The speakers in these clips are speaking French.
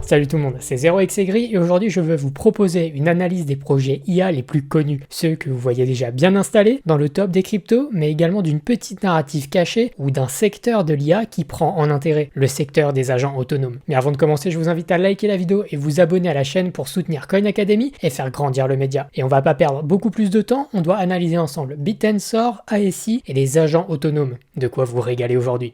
Salut tout le monde, c'est 0xegri et aujourd'hui je veux vous proposer une analyse des projets IA les plus connus, ceux que vous voyez déjà bien installés dans le top des cryptos, mais également d'une petite narrative cachée ou d'un secteur de l'IA qui prend en intérêt, le secteur des agents autonomes. Mais avant de commencer, je vous invite à liker la vidéo et vous abonner à la chaîne pour soutenir Coin Academy et faire grandir le média. Et on va pas perdre beaucoup plus de temps, on doit analyser ensemble Bittensor, ASI et les agents autonomes. De quoi vous régaler aujourd'hui.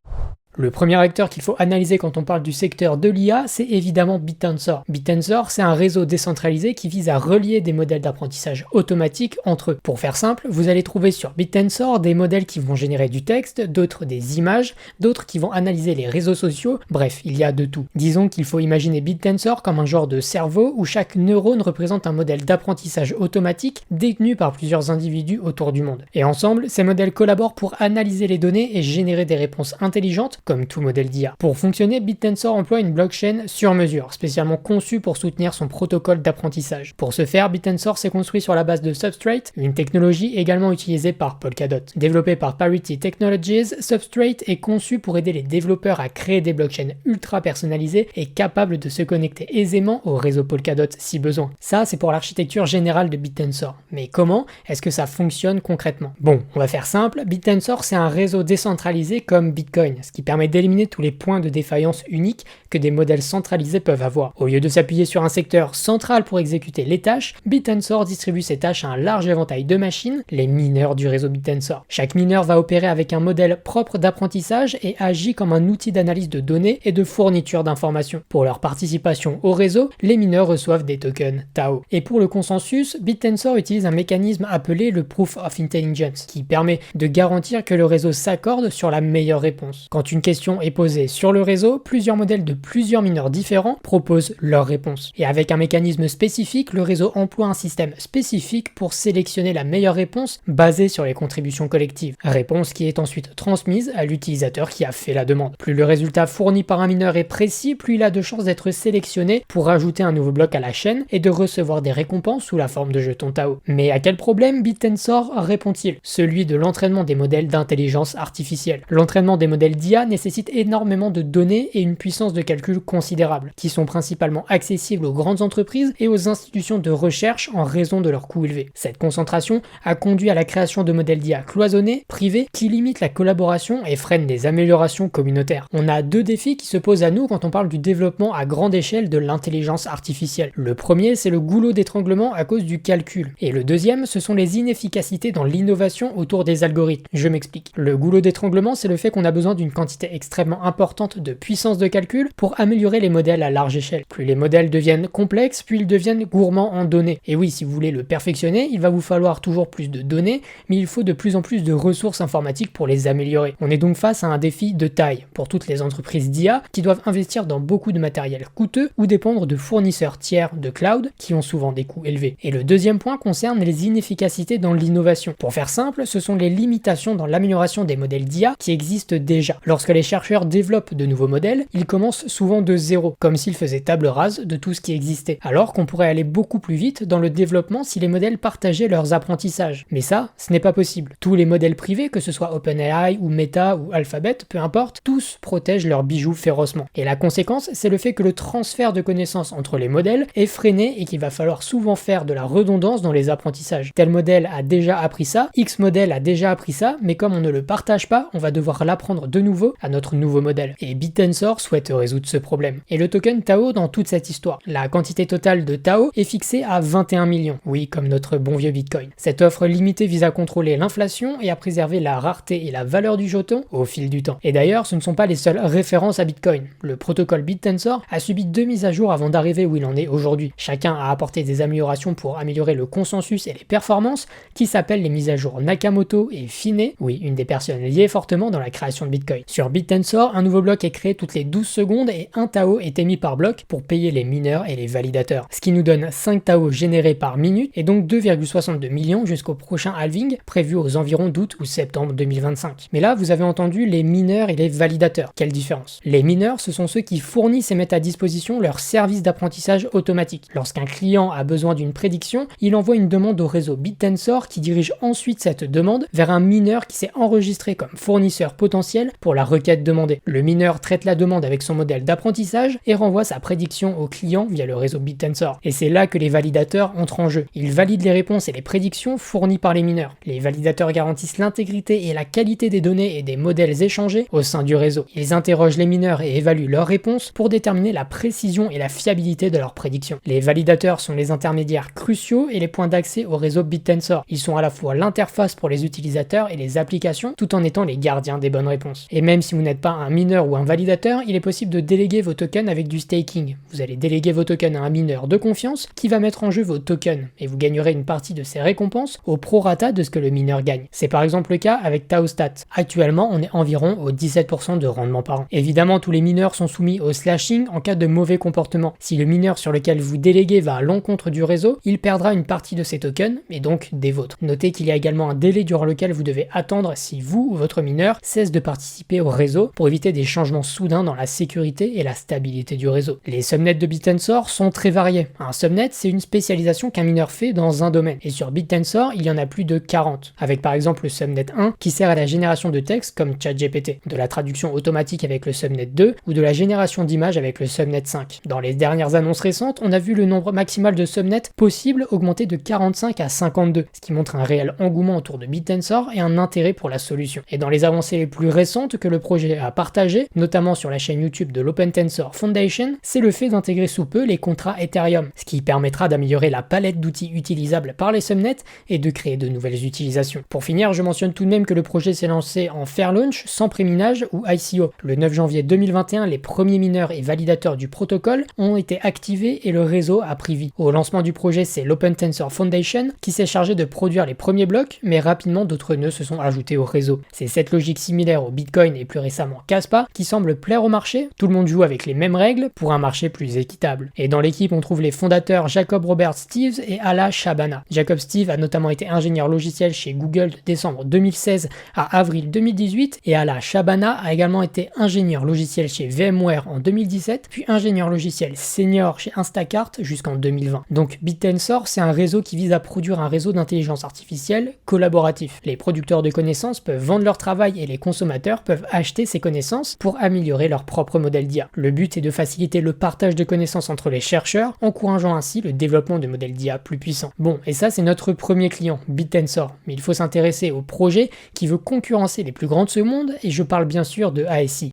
Le premier acteur qu'il faut analyser quand on parle du secteur de l'IA, c'est évidemment Bittensor. Bittensor, c'est un réseau décentralisé qui vise à relier des modèles d'apprentissage automatique entre eux. Pour faire simple, vous allez trouver sur Bittensor des modèles qui vont générer du texte, d'autres des images, d'autres qui vont analyser les réseaux sociaux, bref, il y a de tout. Disons qu'il faut imaginer Bittensor comme un genre de cerveau où chaque neurone représente un modèle d'apprentissage automatique détenu par plusieurs individus autour du monde. Et ensemble, ces modèles collaborent pour analyser les données et générer des réponses intelligentes comme tout modèle d'IA. Pour fonctionner, Bittensor emploie une blockchain sur mesure, spécialement conçue pour soutenir son protocole d'apprentissage. Pour ce faire, Bittensor s'est construit sur la base de Substrate, une technologie également utilisée par Polkadot. Développé par Parity Technologies, Substrate est conçu pour aider les développeurs à créer des blockchains ultra personnalisées et capables de se connecter aisément au réseau Polkadot si besoin. Ça, c'est pour l'architecture générale de Bittensor. Mais comment est-ce que ça fonctionne concrètement? Bon, on va faire simple. Bittensor, c'est un réseau décentralisé comme Bitcoin, ce qui permet d'éliminer tous les points de défaillance uniques que des modèles centralisés peuvent avoir. Au lieu de s'appuyer sur un secteur central pour exécuter les tâches, Bittensor distribue ces tâches à un large éventail de machines, les mineurs du réseau Bittensor. Chaque mineur va opérer avec un modèle propre d'apprentissage et agit comme un outil d'analyse de données et de fourniture d'informations. Pour leur participation au réseau, les mineurs reçoivent des tokens Tao. Et pour le consensus, Bittensor utilise un mécanisme appelé le Proof of Intelligence, qui permet de garantir que le réseau s'accorde sur la meilleure réponse. Quand une question est posée sur le réseau, plusieurs modèles de plusieurs mineurs différents proposent leur réponse. Et avec un mécanisme spécifique, le réseau emploie un système spécifique pour sélectionner la meilleure réponse basée sur les contributions collectives. Réponse qui est ensuite transmise à l'utilisateur qui a fait la demande. Plus le résultat fourni par un mineur est précis, plus il a de chances d'être sélectionné pour ajouter un nouveau bloc à la chaîne et de recevoir des récompenses sous la forme de jetons Tao. Mais à quel problème Bittensor répond-il? Celui de l'entraînement des modèles d'intelligence artificielle. L'entraînement des modèles d'IA nécessite énormément de données et une puissance de calcul considérable, qui sont principalement accessibles aux grandes entreprises et aux institutions de recherche en raison de leurs coûts élevés. Cette concentration a conduit à la création de modèles d'IA cloisonnés, privés, qui limitent la collaboration et freinent des améliorations communautaires. On a deux défis qui se posent à nous quand on parle du développement à grande échelle de l'intelligence artificielle. Le premier, c'est le goulot d'étranglement à cause du calcul. Et le deuxième, ce sont les inefficacités dans l'innovation autour des algorithmes. Je m'explique. Le goulot d'étranglement, c'est le fait qu'on a besoin d'une quantité extrêmement importante de puissance de calcul pour améliorer les modèles à large échelle. Plus les modèles deviennent complexes, plus ils deviennent gourmands en données. Et oui, si vous voulez le perfectionner, il va vous falloir toujours plus de données, mais il faut de plus en plus de ressources informatiques pour les améliorer. On est donc face à un défi de taille pour toutes les entreprises d'IA qui doivent investir dans beaucoup de matériel coûteux ou dépendre de fournisseurs tiers de cloud qui ont souvent des coûts élevés. Et le deuxième point concerne les inefficacités dans l'innovation. Pour faire simple, ce sont les limitations dans l'amélioration des modèles d'IA qui existent déjà. Lorsque les chercheurs développent de nouveaux modèles, ils commencent souvent de zéro, comme s'ils faisaient table rase de tout ce qui existait, alors qu'on pourrait aller beaucoup plus vite dans le développement si les modèles partageaient leurs apprentissages. Mais ça, ce n'est pas possible. Tous les modèles privés, que ce soit OpenAI ou Meta ou Alphabet, peu importe, tous protègent leurs bijoux férocement. Et la conséquence, c'est le fait que le transfert de connaissances entre les modèles est freiné et qu'il va falloir souvent faire de la redondance dans les apprentissages. Tel modèle a déjà appris ça, X modèle a déjà appris ça, mais comme on ne le partage pas, on va devoir l'apprendre de nouveau à notre nouveau modèle. Et Bittensor souhaite résoudre ce problème. Et le token Tao dans toute cette histoire. La quantité totale de Tao est fixée à 21 millions. Oui, comme notre bon vieux Bitcoin. Cette offre limitée vise à contrôler l'inflation et à préserver la rareté et la valeur du jeton au fil du temps. Et d'ailleurs, ce ne sont pas les seules références à Bitcoin. Le protocole Bittensor a subi 2 mises à jour avant d'arriver où il en est aujourd'hui. Chacun a apporté des améliorations pour améliorer le consensus et les performances, qui s'appellent les mises à jour Nakamoto et Fine, oui, une des personnes liées fortement dans la création de Bitcoin. Sur Bittensor, un nouveau bloc est créé toutes les 12 secondes et un Tao est émis par bloc pour payer les mineurs et les validateurs. Ce qui nous donne 5 Tao générés par minute et donc 2,62 millions jusqu'au prochain halving prévu aux environs d'août ou septembre 2025. Mais là, vous avez entendu les mineurs et les validateurs. Quelle différence? Les mineurs, ce sont ceux qui fournissent et mettent à disposition leur service d'apprentissage automatique. Lorsqu'un client a besoin d'une prédiction, il envoie une demande au réseau Bittensor qui dirige ensuite cette demande vers un mineur qui s'est enregistré comme fournisseur potentiel pour la requête demandée. Le mineur traite la demande avec son modèle d'apprentissage et renvoie sa prédiction au client via le réseau BitTensor. Et c'est là que les validateurs entrent en jeu. Ils valident les réponses et les prédictions fournies par les mineurs. Les validateurs garantissent l'intégrité et la qualité des données et des modèles échangés au sein du réseau. Ils interrogent les mineurs et évaluent leurs réponses pour déterminer la précision et la fiabilité de leurs prédictions. Les validateurs sont les intermédiaires cruciaux et les points d'accès au réseau BitTensor. Ils sont à la fois l'interface pour les utilisateurs et les applications, tout en étant les gardiens des bonnes réponses. Et même si vous n'êtes pas un mineur ou un validateur, il est possible de déléguer vos tokens avec du staking. Vous allez déléguer vos tokens à un mineur de confiance qui va mettre en jeu vos tokens et vous gagnerez une partie de ses récompenses au prorata de ce que le mineur gagne. C'est par exemple le cas avec Taostat. Actuellement, on est environ au 17% de rendement par an. Évidemment, tous les mineurs sont soumis au slashing en cas de mauvais comportement. Si le mineur sur lequel vous déléguez va à l'encontre du réseau, il perdra une partie de ses tokens et donc des vôtres. Notez qu'il y a également un délai durant lequel vous devez attendre si vous ou votre mineur cesse de participer au réseau pour éviter des changements soudains dans la sécurité et la stabilité du réseau. Les subnets de BitTensor sont très variés. Un subnet, c'est une spécialisation qu'un mineur fait dans un domaine. Et sur BitTensor, il y en a plus de 40. Avec par exemple le subnet 1 qui sert à la génération de texte comme ChatGPT, de la traduction automatique avec le subnet 2 ou de la génération d'images avec le subnet 5. Dans les dernières annonces récentes, on a vu le nombre maximal de subnets possibles augmenter de 45 à 52, ce qui montre un réel engouement autour de BitTensor et un intérêt pour la solution. Et dans les avancées les plus récentes que le projet a partagées, notamment sur la chaîne YouTube de l'OpenTensor Foundation, c'est le fait d'intégrer sous peu les contrats Ethereum, ce qui permettra d'améliorer la palette d'outils utilisables par les subnets et de créer de nouvelles utilisations. Pour finir, je mentionne tout de même que le projet s'est lancé en fair launch, sans préminage ou ICO. Le 9 janvier 2021, les premiers mineurs et validateurs du protocole ont été activés et le réseau a pris vie. Au lancement du projet, c'est l'OpenTensor Foundation qui s'est chargé de produire les premiers blocs, mais rapidement d'autres nœuds se sont ajoutés au réseau. C'est cette logique similaire au Bitcoin et plus récemment Kaspa qui semble plaire au marché. Tout le monde joue avec les mêmes règles pour un marché plus équitable. Et dans l'équipe, on trouve les fondateurs Jacob Robert Steves et Ala Shabana. Jacob Steve a notamment été ingénieur logiciel chez Google de décembre 2016 à avril 2018 et Ala Shabana a également été ingénieur logiciel chez VMware en 2017 puis ingénieur logiciel senior chez Instacart jusqu'en 2020. Donc BitTensor, c'est un réseau qui vise à produire un réseau d'intelligence artificielle collaboratif. Les producteurs de connaissances peuvent vendre leur travail et les consommateurs peuvent acheter ces connaissances pour améliorer leur propre modèle d'IA. Le but est de faciliter le partage de connaissances entre les chercheurs, encourageant ainsi le développement de modèles d'IA plus puissants. Bon, et ça c'est notre premier client, BitTensor, mais il faut s'intéresser au projet qui veut concurrencer les plus grands de ce monde, et je parle bien sûr de ASI.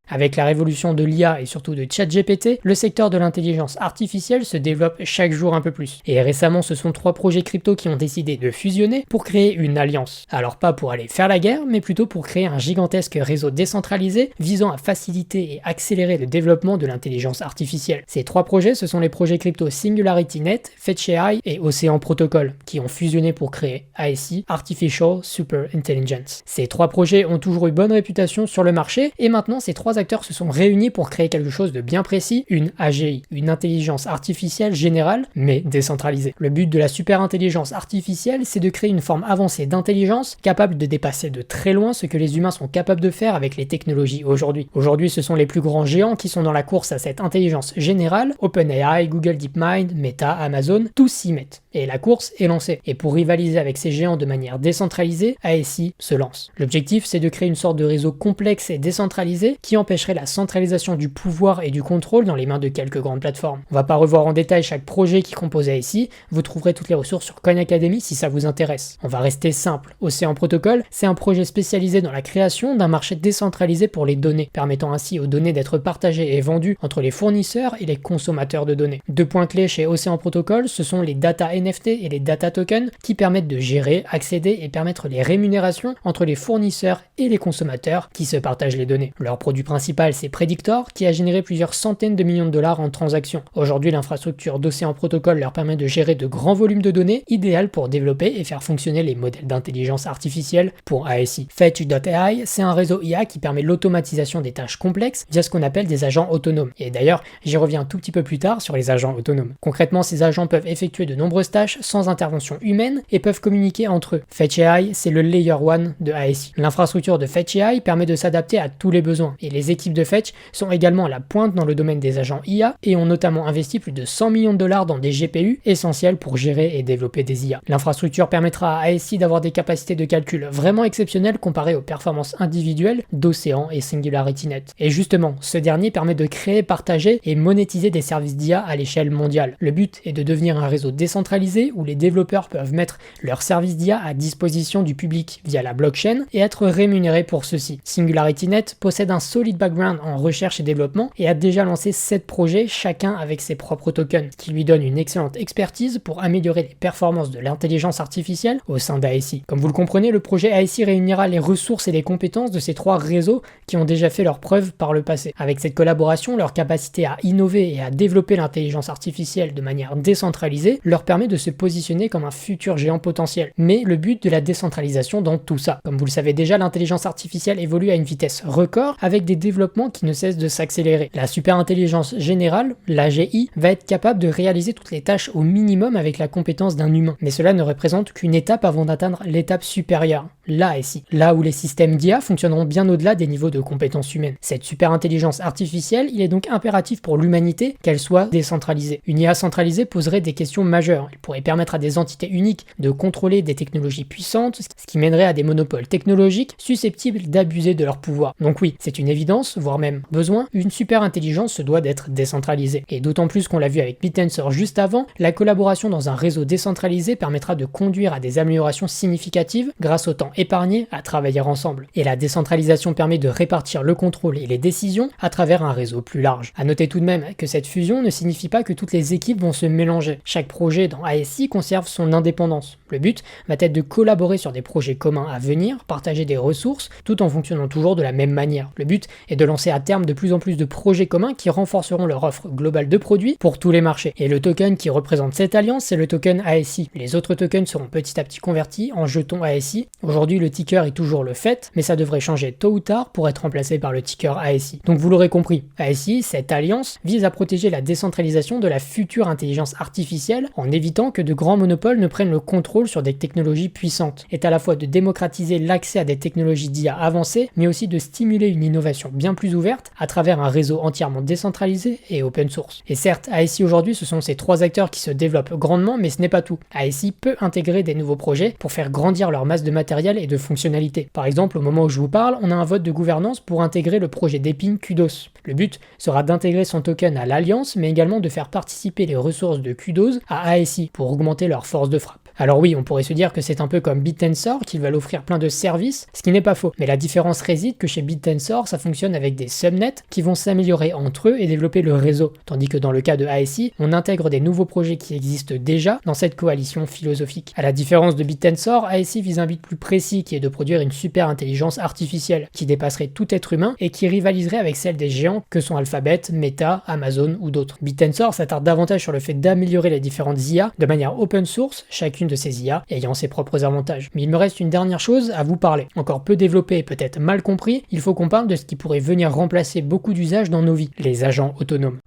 Avec la révolution de l'IA et surtout de ChatGPT, le secteur de l'intelligence artificielle se développe chaque jour un peu plus. Et récemment, ce sont 3 projets crypto qui ont décidé de fusionner pour créer une alliance. Alors pas pour aller faire la guerre, mais plutôt pour créer un gigantesque réseau décentralisé visant à faciliter et accélérer le développement de l'intelligence artificielle. Ces 3 projets, ce sont les projets crypto SingularityNet, FetchAI et Ocean Protocol, qui ont fusionné pour créer ASI, Artificial Super Intelligence. Ces 3 projets ont toujours eu bonne réputation sur le marché, et maintenant ces 3 acteurs se sont réunis pour créer quelque chose de bien précis, une AGI, une intelligence artificielle générale, mais décentralisée. Le but de la super intelligence artificielle, c'est de créer une forme avancée d'intelligence capable de dépasser de très loin ce que les humains sont capables de faire avec les technologies aujourd'hui. Aujourd'hui, ce sont les plus grands géants qui sont dans la course à cette intelligence générale. OpenAI, Google DeepMind, Meta, Amazon, tous s'y mettent. Et la course est lancée. Et pour rivaliser avec ces géants de manière décentralisée, ASI se lance. L'objectif, c'est de créer une sorte de réseau complexe et décentralisé qui empêcherait la centralisation du pouvoir et du contrôle dans les mains de quelques grandes plateformes. On va pas revoir en détail chaque projet qui compose ASI, vous trouverez toutes les ressources sur Coin Academy si ça vous intéresse. On va rester simple. Ocean Protocol, c'est un projet spécialisé dans la création d'un marché décentralisé pour les données, permettant ainsi aux données d'être partagées et vendues entre les fournisseurs et les consommateurs de données. 2 points clés chez Ocean Protocol, ce sont les data NFT et les data tokens qui permettent de gérer, accéder et permettre les rémunérations entre les fournisseurs et les consommateurs qui se partagent les données. Leur produit principal, c'est Predictor, qui a généré plusieurs centaines de millions de dollars en transactions. Aujourd'hui, l'infrastructure d'Ocean Protocol leur permet de gérer de grands volumes de données, idéal pour développer et faire fonctionner les modèles d'intelligence artificielle pour ASI. Fetch.ai, c'est un réseau IA qui permet l'automatisation des tâches complexes via ce qu'on appelle des agents autonomes. Et d'ailleurs, j'y reviens un tout petit peu plus tard sur les agents autonomes. Concrètement, ces agents peuvent effectuer de nombreuses tâches sans intervention humaine et peuvent communiquer entre eux. FetchAI, c'est le Layer 1 de ASI. L'infrastructure de FetchAI permet de s'adapter à tous les besoins et les Les équipes de Fetch sont également à la pointe dans le domaine des agents IA et ont notamment investi plus de 100 millions de dollars dans des GPU essentiels pour gérer et développer des IA. L'infrastructure permettra à ASI d'avoir des capacités de calcul vraiment exceptionnelles comparées aux performances individuelles d'Océan et SingularityNet. Et justement, ce dernier permet de créer, partager et monétiser des services d'IA à l'échelle mondiale. Le but est de devenir un réseau décentralisé où les développeurs peuvent mettre leurs services d'IA à disposition du public via la blockchain et être rémunérés pour ceci. SingularityNet possède un solide background en recherche et développement et a déjà lancé 7 projets, chacun avec ses propres tokens, ce qui lui donne une excellente expertise pour améliorer les performances de l'intelligence artificielle au sein d'ASI. Comme vous le comprenez, le projet ASI réunira les ressources et les compétences de ces 3 réseaux qui ont déjà fait leurs preuves par le passé. Avec cette collaboration, leur capacité à innover et à développer l'intelligence artificielle de manière décentralisée leur permet de se positionner comme un futur géant potentiel. Mais le but de la décentralisation dans tout ça. Comme vous le savez déjà, l'intelligence artificielle évolue à une vitesse record avec des développements qui ne cessent de s'accélérer. La superintelligence générale, l'AGI, va être capable de réaliser toutes les tâches au minimum avec la compétence d'un humain. Mais cela ne représente qu'une étape avant d'atteindre l'étape supérieure, l'ASI. Là où les systèmes d'IA fonctionneront bien au-delà des niveaux de compétences humaines. Cette superintelligence artificielle, il est donc impératif pour l'humanité qu'elle soit décentralisée. Une IA centralisée poserait des questions majeures. Elle pourrait permettre à des entités uniques de contrôler des technologies puissantes, ce qui mènerait à des monopoles technologiques susceptibles d'abuser de leur pouvoir. Donc oui, c'est une évidence, voire même besoin, une superintelligence se doit d'être décentralisée. Et d'autant plus qu'on l'a vu avec BitTensor juste avant, la collaboration dans un réseau décentralisé permettra de conduire à des améliorations significatives grâce au temps épargné à travailler ensemble. Et la décentralisation permet de répartir le contrôle et les décisions à travers un réseau plus large. A noter tout de même que cette fusion ne signifie pas que toutes les équipes vont se mélanger. Chaque projet dans ASI conserve son indépendance. Le but va être de collaborer sur des projets communs à venir, partager des ressources, tout en fonctionnant toujours de la même manière. Le but est de lancer à terme de plus en plus de projets communs qui renforceront leur offre globale de produits pour tous les marchés. Et le token qui représente cette alliance, c'est le token ASI. Les autres tokens seront petit à petit convertis en jetons ASI. Aujourd'hui, le ticker est toujours le FET, mais ça devrait changer tôt ou tard pour être remplacé par le ticker ASI. Donc vous l'aurez compris, ASI, cette alliance, vise à protéger la décentralisation de la future intelligence artificielle en évitant que de grands monopoles ne prennent le contrôle sur des technologies puissantes. Est à la fois de démocratiser l'accès à des technologies d'IA avancées, mais aussi de stimuler une innovation bien plus ouverte à travers un réseau entièrement décentralisé et open source. Et certes, ASI aujourd'hui, ce sont ces 3 acteurs qui se développent grandement, mais ce n'est pas tout. ASI peut intégrer des nouveaux projets pour faire grandir leur masse de matériel et de fonctionnalités. Par exemple, au moment où je vous parle, on a un vote de gouvernance pour intégrer le projet d'Epin Kudos. Le but sera d'intégrer son token à l'Alliance, mais également de faire participer les ressources de Kudos à ASI pour augmenter leur force de frappe. Alors oui, on pourrait se dire que c'est un peu comme BitTensor, qu'ils veulent offrir plein de services, ce qui n'est pas faux. Mais la différence réside que chez BitTensor, ça fonctionne avec des subnets qui vont s'améliorer entre eux et développer le réseau. Tandis que dans le cas de ASI, on intègre des nouveaux projets qui existent déjà dans cette coalition philosophique. À la différence de BitTensor, ASI vise un but plus précis qui est de produire une super intelligence artificielle qui dépasserait tout être humain et qui rivaliserait avec celle des géants que sont Alphabet, Meta, Amazon ou d'autres. BitTensor s'attarde davantage sur le fait d'améliorer les différentes IA de manière open source, chacune de ces IA ayant ses propres avantages. Mais il me reste une dernière chose à vous parler. Encore peu développé et peut-être mal compris, il faut qu'on parle de ce qui pourrait venir remplacer beaucoup d'usages dans nos vies, les agents autonomes.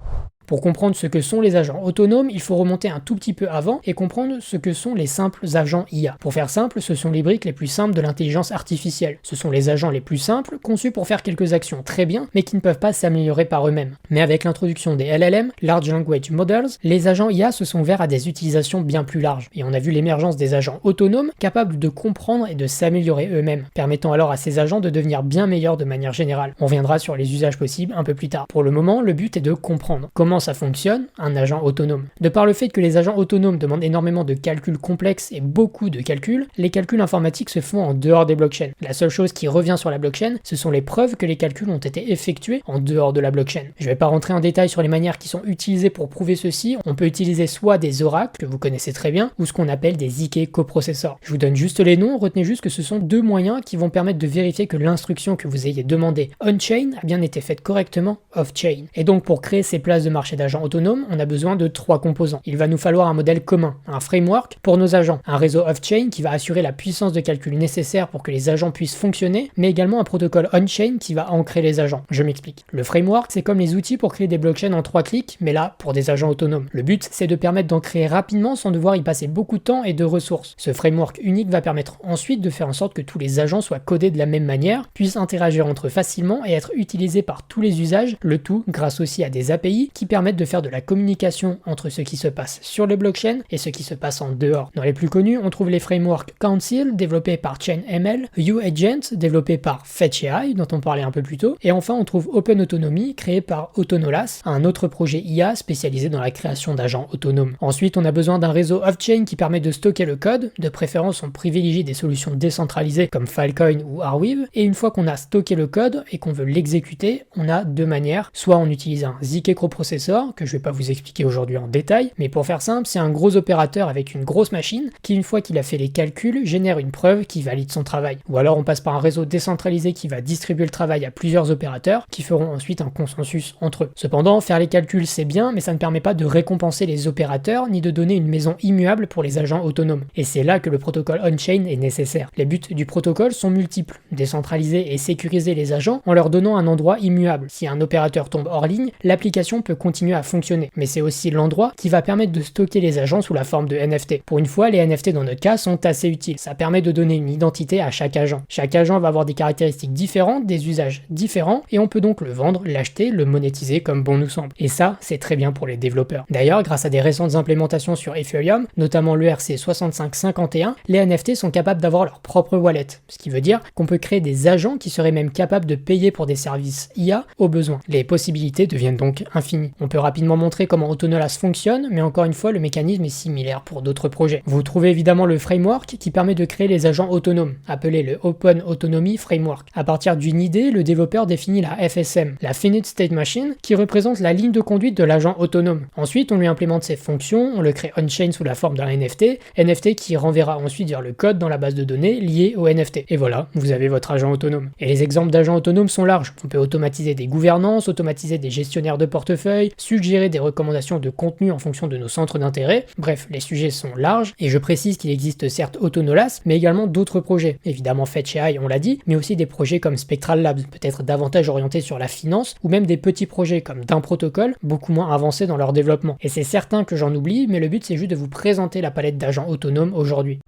Pour comprendre ce que sont les agents autonomes, il faut remonter un tout petit peu avant et comprendre ce que sont les simples agents IA. Pour faire simple, ce sont les briques les plus simples de l'intelligence artificielle. Ce sont les agents les plus simples, conçus pour faire quelques actions très bien, mais qui ne peuvent pas s'améliorer par eux-mêmes. Mais avec l'introduction des LLM, Large Language Models, les agents IA se sont ouverts à des utilisations bien plus larges. Et on a vu l'émergence des agents autonomes capables de comprendre et de s'améliorer eux-mêmes, permettant alors à ces agents de devenir bien meilleurs de manière générale. On reviendra sur les usages possibles un peu plus tard. Pour le moment, le but est de comprendre comment ça fonctionne, un agent autonome. De par le fait que les agents autonomes demandent énormément de calculs complexes et beaucoup de calculs, les calculs informatiques se font en dehors des blockchains. La seule chose qui revient sur la blockchain, ce sont les preuves que les calculs ont été effectués en dehors de la blockchain. Je ne vais pas rentrer en détail sur les manières qui sont utilisées pour prouver ceci. On peut utiliser soit des oracles, que vous connaissez très bien, ou ce qu'on appelle des ZK coprocessors. Je vous donne juste les noms, retenez juste que ce sont 2 moyens qui vont permettre de vérifier que l'instruction que vous ayez demandée on-chain a bien été faite correctement off-chain. Et donc pour créer ces places de marché d'agents autonomes, on a besoin de 3 composants. Il va nous falloir un modèle commun, un framework pour nos agents, un réseau off-chain qui va assurer la puissance de calcul nécessaire pour que les agents puissent fonctionner, mais également un protocole on-chain qui va ancrer les agents. Je m'explique. Le framework, c'est comme les outils pour créer des blockchains en 3 clics, mais là, pour des agents autonomes. Le but, c'est de permettre d'en créer rapidement sans devoir y passer beaucoup de temps et de ressources. Ce framework unique va permettre ensuite de faire en sorte que tous les agents soient codés de la même manière, puissent interagir entre eux facilement et être utilisés par tous les usages, le tout grâce aussi à des API qui permettent de faire de la communication entre ce qui se passe sur le blockchain et ce qui se passe en dehors. Dans les plus connus, on trouve les frameworks Council, développés par ChainML, UAgent, développé par FetchAI, dont on parlait un peu plus tôt, et enfin on trouve OpenAutonomy, créé par Autonolas, un autre projet IA spécialisé dans la création d'agents autonomes. Ensuite, on a besoin d'un réseau off-chain qui permet de stocker le code, de préférence on privilégie des solutions décentralisées comme Filecoin ou Arweave, et une fois qu'on a stocké le code et qu'on veut l'exécuter, on a deux manières, soit on utilise un ZK coprocessor, que je vais pas vous expliquer aujourd'hui en détail, mais pour faire simple, c'est un gros opérateur avec une grosse machine qui, une fois qu'il a fait les calculs, génère une preuve qui valide son travail. Ou alors on passe par un réseau décentralisé qui va distribuer le travail à plusieurs opérateurs qui feront ensuite un consensus entre eux. Cependant, faire les calculs c'est bien, mais ça ne permet pas de récompenser les opérateurs ni de donner une maison immuable pour les agents autonomes. Et c'est là que le protocole on-chain est nécessaire. Les buts du protocole sont multiples, décentraliser et sécuriser les agents en leur donnant un endroit immuable. Si un opérateur tombe hors ligne, l'application peut continuer à fonctionner, mais c'est aussi l'endroit qui va permettre de stocker les agents sous la forme de NFT. Pour une fois, les NFT dans notre cas sont assez utiles. Ça permet de donner une identité à chaque agent. Chaque agent va avoir des caractéristiques différentes, des usages différents, et on peut donc le vendre, l'acheter, le monétiser comme bon nous semble. Et ça, c'est très bien pour les développeurs. D'ailleurs, grâce à des récentes implémentations sur Ethereum, notamment l'ERC6551, les NFT sont capables d'avoir leur propre wallet, ce qui veut dire qu'on peut créer des agents qui seraient même capables de payer pour des services IA au besoin. Les possibilités deviennent donc infinies. On peut rapidement montrer comment Autonolas fonctionne, mais encore une fois, le mécanisme est similaire pour d'autres projets. Vous trouvez évidemment le framework qui permet de créer les agents autonomes, appelé le Open Autonomy Framework. À partir d'une idée, le développeur définit la FSM, la Finite State Machine, qui représente la ligne de conduite de l'agent autonome. Ensuite, on lui implémente ses fonctions, on le crée on-chain sous la forme d'un NFT qui renverra ensuite vers le code dans la base de données liée au NFT. Et voilà, vous avez votre agent autonome. Et les exemples d'agents autonomes sont larges. On peut automatiser des gouvernances, automatiser des gestionnaires de portefeuille, suggérer des recommandations de contenu en fonction de nos centres d'intérêt. Bref, les sujets sont larges, et je précise qu'il existe certes Autonolas, mais également d'autres projets. Évidemment FetchAI, on l'a dit, mais aussi des projets comme Spectral Labs, peut-être davantage orientés sur la finance, ou même des petits projets comme d'un protocole, beaucoup moins avancés dans leur développement. Et c'est certain que j'en oublie, mais le but c'est juste de vous présenter la palette d'agents autonomes aujourd'hui.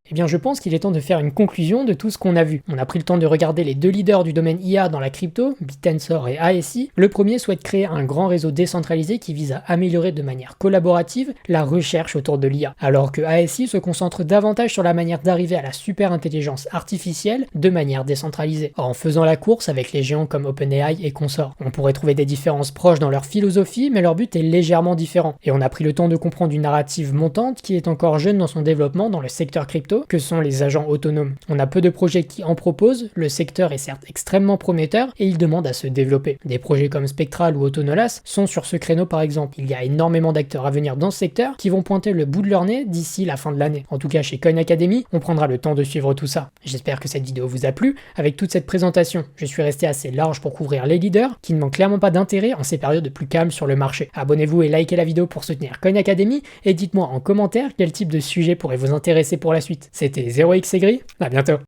Eh bien, je pense qu'il est temps de faire une conclusion de tout ce qu'on a vu. On a pris le temps de regarder les deux leaders du domaine IA dans la crypto, Bittensor et ASI. Le premier souhaite créer un grand réseau décentralisé qui vise à améliorer de manière collaborative la recherche autour de l'IA, alors que ASI se concentre davantage sur la manière d'arriver à la super intelligence artificielle de manière décentralisée, en faisant la course avec les géants comme OpenAI et consorts. On pourrait trouver des différences proches dans leur philosophie, mais leur but est légèrement différent. Et on a pris le temps de comprendre une narrative montante qui est encore jeune dans son développement dans le secteur crypto, que sont les agents autonomes. On a peu de projets qui en proposent, le secteur est certes extrêmement prometteur et il demande à se développer. Des projets comme Spectral ou Autonolas sont sur ce créneau par exemple. Il y a énormément d'acteurs à venir dans ce secteur qui vont pointer le bout de leur nez d'ici la fin de l'année. En tout cas chez Coin Academy, on prendra le temps de suivre tout ça. J'espère que cette vidéo vous a plu. Avec toute cette présentation, je suis resté assez large pour couvrir les leaders qui ne manquent clairement pas d'intérêt en ces périodes plus calmes sur le marché. Abonnez-vous et likez la vidéo pour soutenir Coin Academy et dites-moi en commentaire quel type de sujet pourrait vous intéresser pour la suite. C'était 0xSegri, à bientôt.